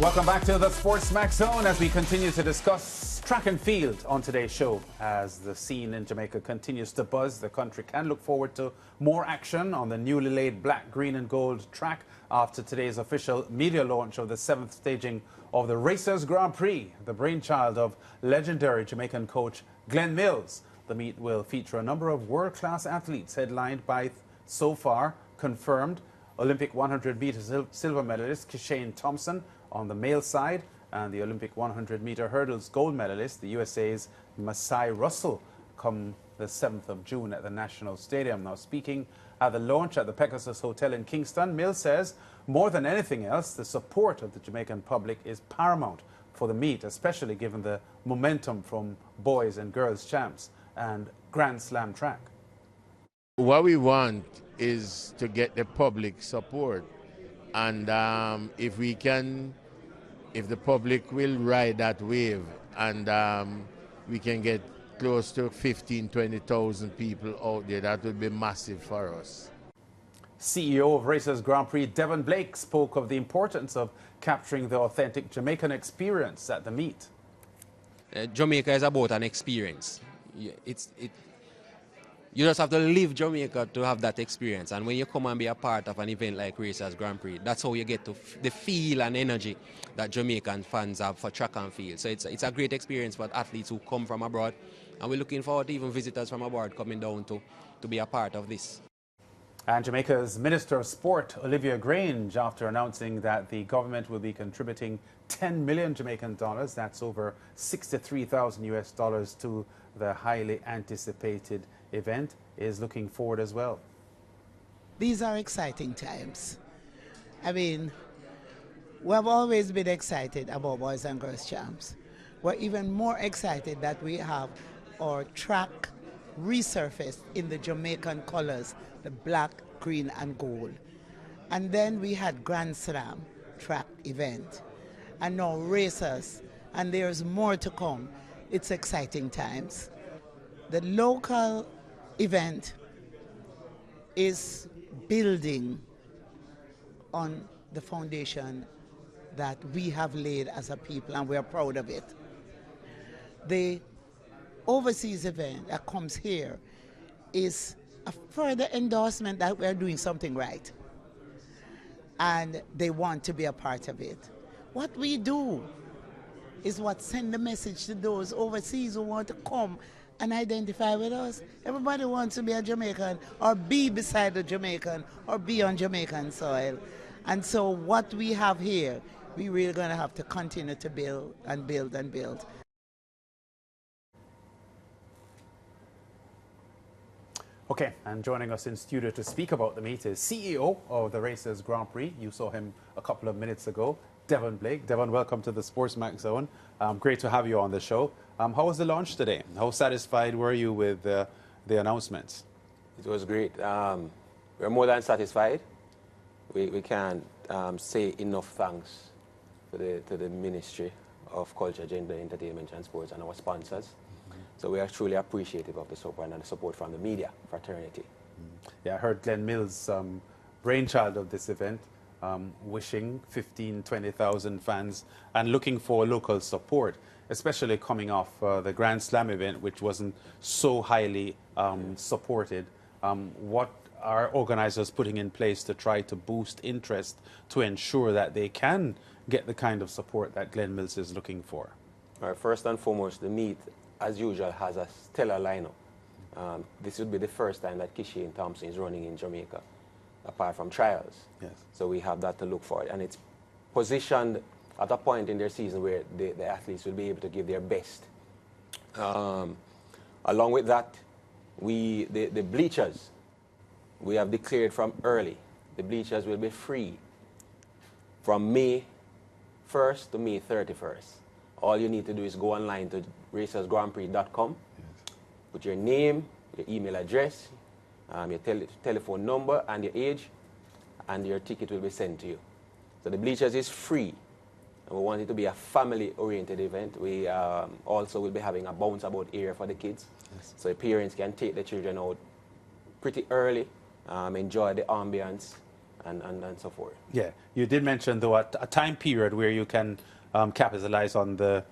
Welcome back to the SportsMax Zone as we continue to discuss track and field on today's show. As the scene in Jamaica continues to buzz, the country can look forward to more action on the newly laid black, green and gold track after today's official media launch of the 7th staging of the Racers Grand Prix, the brainchild of legendary Jamaican coach Glenn Mills. The meet will feature a number of world-class athletes headlined by, so far, confirmed Olympic 100-meter silver medalist Kishane Thompson on the male side, and the Olympic 100-meter hurdles gold medalist, the USA's Masai Russell, come the 7th of June at the National Stadium. Now, speaking at the launch at the Pegasus Hotel in Kingston, Mills says, more than anything else, the support of the Jamaican public is paramount for the meet, especially given the momentum from boys and girls champs and Grand Slam track. What we want is to get the public support, and if the public will ride that wave, and we can get close to 15,000–20,000 people out there, that would be massive for us. CEO of Racers Grand Prix Devon Blake spoke of the importance of capturing the authentic Jamaican experience at the meet. Jamaica is about an experience. You just have to live Jamaica to have that experience. And when you come and be a part of an event like Racers Grand Prix, that's how you get to the feel and energy that Jamaican fans have for track and field. So it's a great experience for athletes who come from abroad. And we're looking forward to even visitors from abroad coming down to be a part of this. And Jamaica's Minister of Sport, Olivia Grange, after announcing that the government will be contributing 10 million Jamaican dollars, that's over 63,000 US dollars, to the highly anticipated event, is looking forward as well. These are exciting times. I mean, we have always been excited about boys and girls champs. We're even more excited that we have our track resurfaced in the Jamaican colors, the black, green and gold. And then we had Grand Slam track event, and now Racers, and there's more to come. It's exciting times. The local event is building on the foundation that we have laid as a people, and we are proud of it. The overseas event that comes here is a further endorsement that we're doing something right, and they want to be a part of it. What we do is what send the message to those overseas who want to come and identify with us. Everybody wants to be a Jamaican, or be beside a Jamaican, or be on Jamaican soil. And so what we have here, we really going to have to continue to build and build and build. Okay, and joining us in studio to speak about the meet is CEO of the Racers Grand Prix. You saw him a couple of minutes ago, Devon Blake. Devon, welcome to the SportsMax Zone. Great to have you on the show. How was the launch today? How satisfied were you with the announcements? It was great. We're more than satisfied. We can't say enough thanks to the Ministry of Culture, Gender, Entertainment and Sports and our sponsors. So we are truly appreciative of the support and the support from the media fraternity. Yeah, I heard Glenn Mills, brainchild of this event, wishing 15,000–20,000 fans and looking for local support, especially coming off the Grand Slam event, which wasn't so highly supported. What are organizers putting in place to try to boost interest to ensure that they can get the kind of support that Glenn Mills is looking for? All right, first and foremost, the meet, as usual, has a stellar lineup. This would be the first time that Kishane Thompson is running in Jamaica, apart from trials. Yes. So we have that to look for. And it's positioned at a point in their season where the athletes will be able to give their best. Along with that, the bleachers, we have declared from early. The bleachers will be free from May 1st to May 31st. All you need to do is go online to racersgrandprix.com, put your name, your email address, your telephone number and your age, and your ticket will be sent to you. So the bleachers is free, and we want it to be a family-oriented event. We also will be having a bounce-about area for the kids, so parents can take the children out pretty early, enjoy the ambience, and so forth. Yeah, you did mention though a time period where you can capitalize on the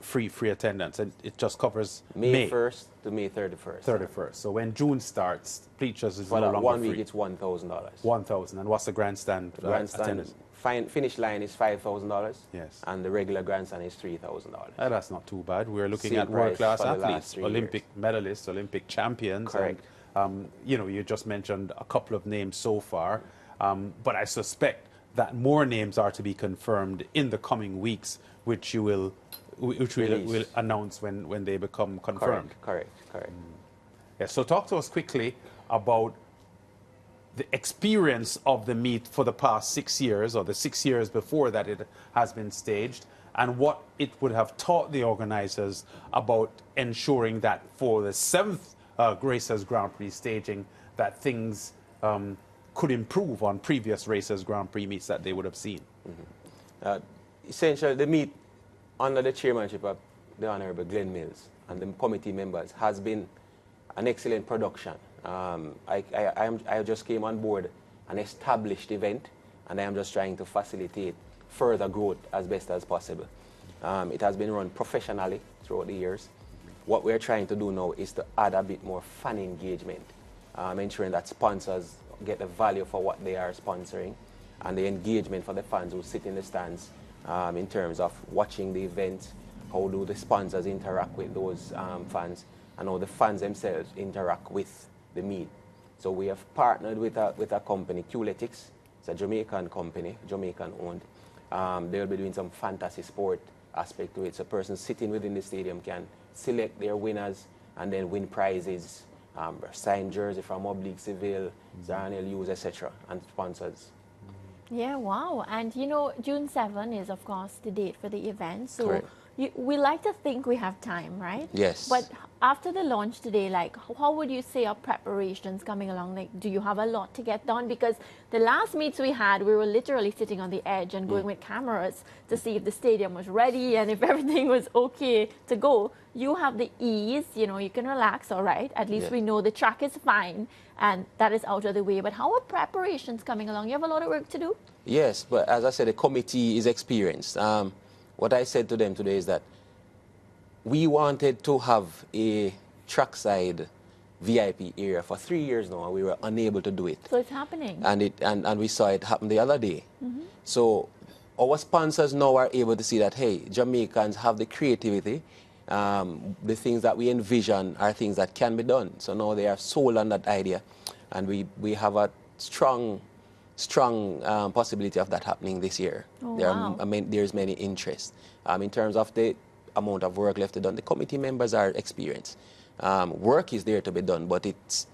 free attendance, and it just covers May 1st to May 31st. 31st. So when June starts, bleachers is no For longer one free. week, it's $1,000. 1,000. And what's the grandstand? Attendance? Finish line is $5,000. Yes. And the regular grandstand is $3,000. That's not too bad. We're looking Same at world-class price for the last athletes, 3 Olympic medalists, Olympic champions. Correct. And, you know, you just mentioned a couple of names so far, but I suspect that more names are to be confirmed in the coming weeks, which you will announce when they become confirmed. Correct. Yeah, so talk to us quickly about the experience of the meet for the past 6 years, or the 6 years before that it has been staged, and what it would have taught the organizers about ensuring that for the 7th Racers Grand Prix staging, that things could improve on previous Racers Grand Prix meets that they would have seen. Essentially, the meet under the chairmanship of the Honorable Glenn Mills and the committee members has been an excellent production. I just came on board an established event, and I am just trying to facilitate further growth as best as possible. It has been run professionally throughout the years. What we're trying to do now is to add a bit more fan engagement, ensuring that sponsors get the value for what they are sponsoring, and the engagement for the fans who sit in the stands in terms of watching the event, how do the sponsors interact with those fans, and how the fans themselves interact with the meet. So we have partnered with a company, Qletics. It's a Jamaican company, Jamaican owned. They'll be doing some fantasy sport aspect to it. So a person sitting within the stadium can select their winners and then win prizes, signed jersey from Oblique Seville, Zarnel Hughes, etc., and sponsors. Yeah, wow. And you know, June 7 is, of course, the date for the event. So Correct. We like to think we have time, right? Yes. But after the launch today, like, how would you say our preparations coming along? Like, do you have a lot to get done? Because the last meets we had, we were literally sitting on the edge and going with cameras to see if the stadium was ready and if everything was okay to go. You have the ease, you know, you can relax, all right? At least we know the track is fine and that is out of the way. But how are preparations coming along? You have a lot of work to do? Yes, but as I said, the committee is experienced. What I said to them today is that we wanted to have a trackside VIP area for 3 years now, and we were unable to do it. So it's happening. And we saw it happen the other day. So our sponsors now are able to see that, hey, Jamaicans have the creativity. The things that we envision are things that can be done. So now they are sold on that idea, and we have a strong possibility of that happening this year. Oh, wow. wow. There's many interests. In terms of the amount of work left to done, the committee members are experienced. Work is there to be done, but it's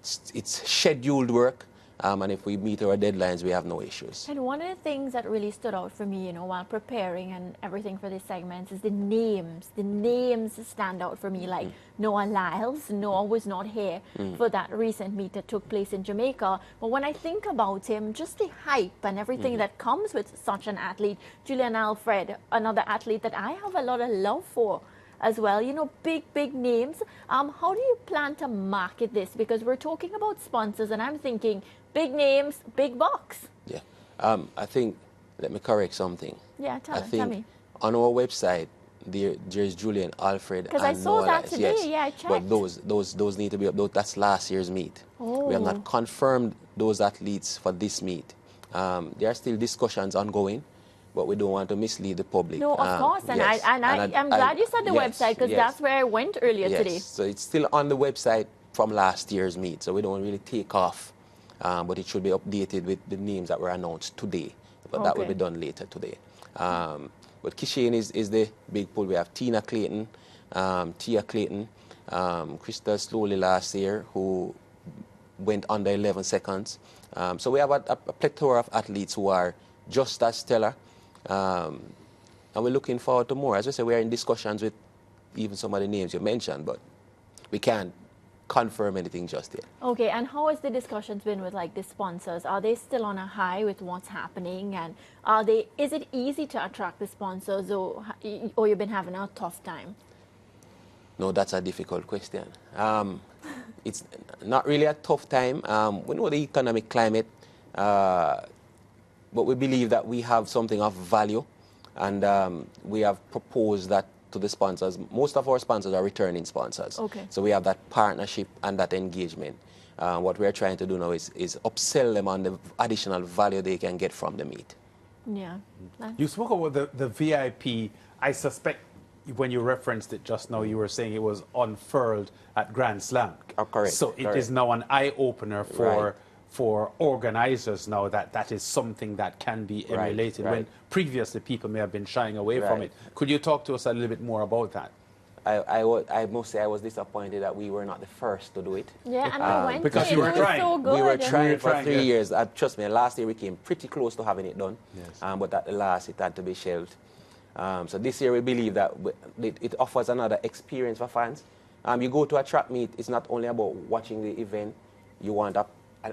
scheduled work. And if we meet our deadlines, we have no issues. And one of the things that really stood out for me, you know, while preparing and everything for this segment is the names. The names stand out for me, like Noah Lyles. Noah was not here for that recent meet that took place in Jamaica. But when I think about him, just the hype and everything that comes with such an athlete, Julian Alfred, another athlete that I have a lot of love for as well, you know, big names. How do you plan to market this? Because we're talking about sponsors and I'm thinking big names, big box. Yeah. I think, let me correct something. Yeah, tell me. On our website, there's Julian Alfred and because I saw Noah that Lyles. today, yes. yeah, I checked. But those need to be uploaded. That's last year's meet. Oh. We have not confirmed those athletes for this meet. There are still discussions ongoing, but we don't want to mislead the public. No, of course, and yes. I'm glad you said the website, because that's where I went earlier today. So it's still on the website from last year's meet, so we don't really take off, but it should be updated with the names that were announced today, but that will be done later today. But Kishane is the big pull. We have Tina Clayton, Tia Clayton, Krista Slowly last year, who went under 11 seconds. So we have a plethora of athletes who are just as stellar. And we're looking forward to more. As I said, we are in discussions with even some of the names you mentioned, but we can't confirm anything just yet. Okay, and how has the discussions been with like the sponsors? Are they still on a high with what's happening, and is it easy to attract the sponsors, or you've been having a tough time? No, that's a difficult question. It's not really a tough time. We know the economic climate But we believe that we have something of value, and we have proposed that to the sponsors. Most of our sponsors are returning sponsors. Okay. So we have that partnership and that engagement. What we're trying to do now is upsell them on the additional value they can get from the meet. Yeah. You spoke about the VIP. I suspect when you referenced it just now, you were saying it was unfurled at Grand Slam. Oh, correct. So it correct. is now an eye-opener for Right. for organizers now that is something that can be Right, emulated, right. when previously people may have been shying away from Right. it. Could you talk to us a little bit more about that? I must say I was disappointed that we were not the first to do it. Yeah, and I went because to you it. were It was trying. so good. We were trying for trying, 3 yeah. years. Trust me, last year we came pretty close to having it done. Yes. But at the last it had to be shelved. So this year we believe that it offers another experience for fans. You go to a track meet, it's not only about watching the event. You want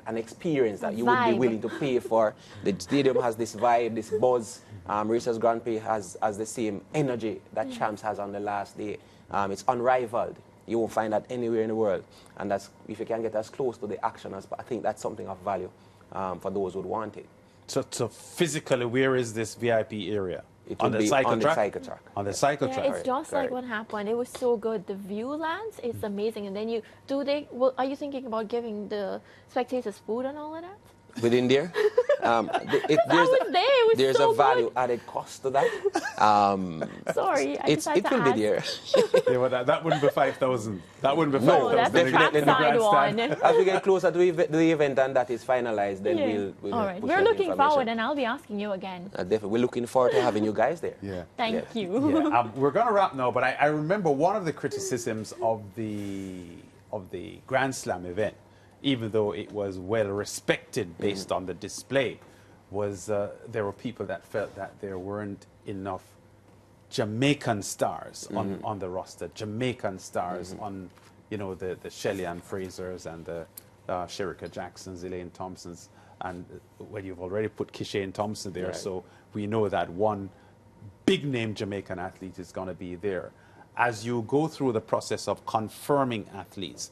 an experience that you would be Vibe. willing to pay for. The stadium has this vibe, this buzz. Racers Grand Prix has the same energy that Champs has on the last day. It's unrivaled. You won't find that anywhere in the world. And that's, if you can get as close to the action as, I think that's something of value for those who would want it. So physically, where is this VIP area? It On would the be cycle on the track? cycle track. On the cycle Yeah, track. it's just like correct. what happened. It was so good. The view lands, it's amazing. And then are you thinking about giving the spectators food and all of that? Within there, I was there. It was there's so a value added cost to that. good. Sorry, I just had It to will ask. be there. Yeah, well, that wouldn't be 5,000. That wouldn't be No, 5,000. that's in the the trackside grandstand. one. As we get closer to the event and that is finalized, then Yeah. we'll All right. push We're that looking information. forward, and I'll be asking you again. Definitely. We're looking forward to having you guys there. Yeah. Thank Yes. you. Yeah, we're going to wrap now, but I remember one of the criticisms of the Grand Slam event, even though it was well respected based on the display, was there were people that felt that there weren't enough Jamaican stars on the roster, Jamaican stars on, the Shelley Ann Frasers and the Sherika Jacksons, Elaine Thompsons, and when you've already put Kishane Thompson there, Right. so we know that one big name Jamaican athlete is going to be there. As you go through the process of confirming athletes,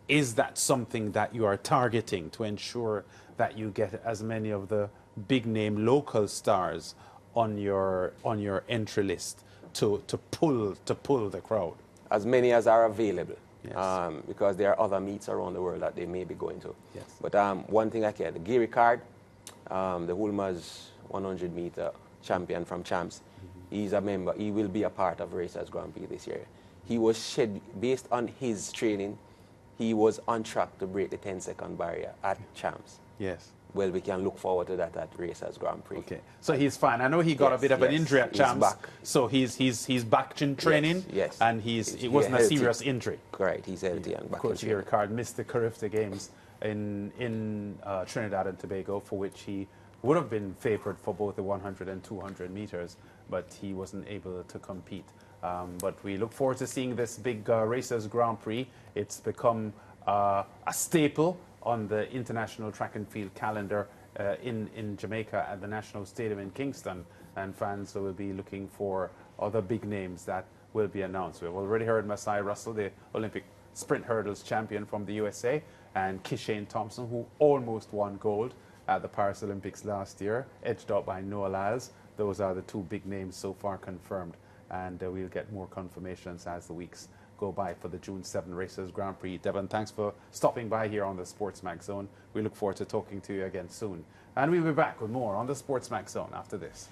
is that something that you are targeting to ensure that you get as many of the big name local stars on your entry list to pull the crowd? As many as are available. Yes. Because there are other meets around the world that they may be going to. Yes. But one thing I can, Gary Card, the Hulmer's 100-meter champion from Champs, he's a member. He will be a part of Racers Grand Prix this year. He was based on his training, he was on track to break the 10-second barrier at Champs. Yes. Well, we can look forward to that at Racers Grand Prix. Okay. So he's fine. I know he got a Yes, bit of an yes. injury at He's Champs. back. So he's back in training. Yes. And it wasn't a healthy. serious injury. Correct. He's healthy and Of back course, in Gary training. Card missed the Carifta Games in Trinidad and Tobago, for which he would have been favoured for both the 100 and 200 meters, but he wasn't able to compete. But we look forward to seeing this big Racers Grand Prix. It's become a staple on the international track and field calendar in Jamaica at the National Stadium in Kingston, and fans will be looking for other big names that will be announced. We've already heard Masai Russell, the Olympic sprint hurdles champion from the USA, and Kishane Thompson, who almost won gold at the Paris Olympics last year, edged out by Noah Lyles. Those are the two big names so far confirmed, and we'll get more confirmations as the weeks go by for the June 7 Racers Grand Prix. Devon, thanks for stopping by here on the SportsMax Zone. We look forward to talking to you again soon. And we'll be back with more on the SportsMax Zone after this.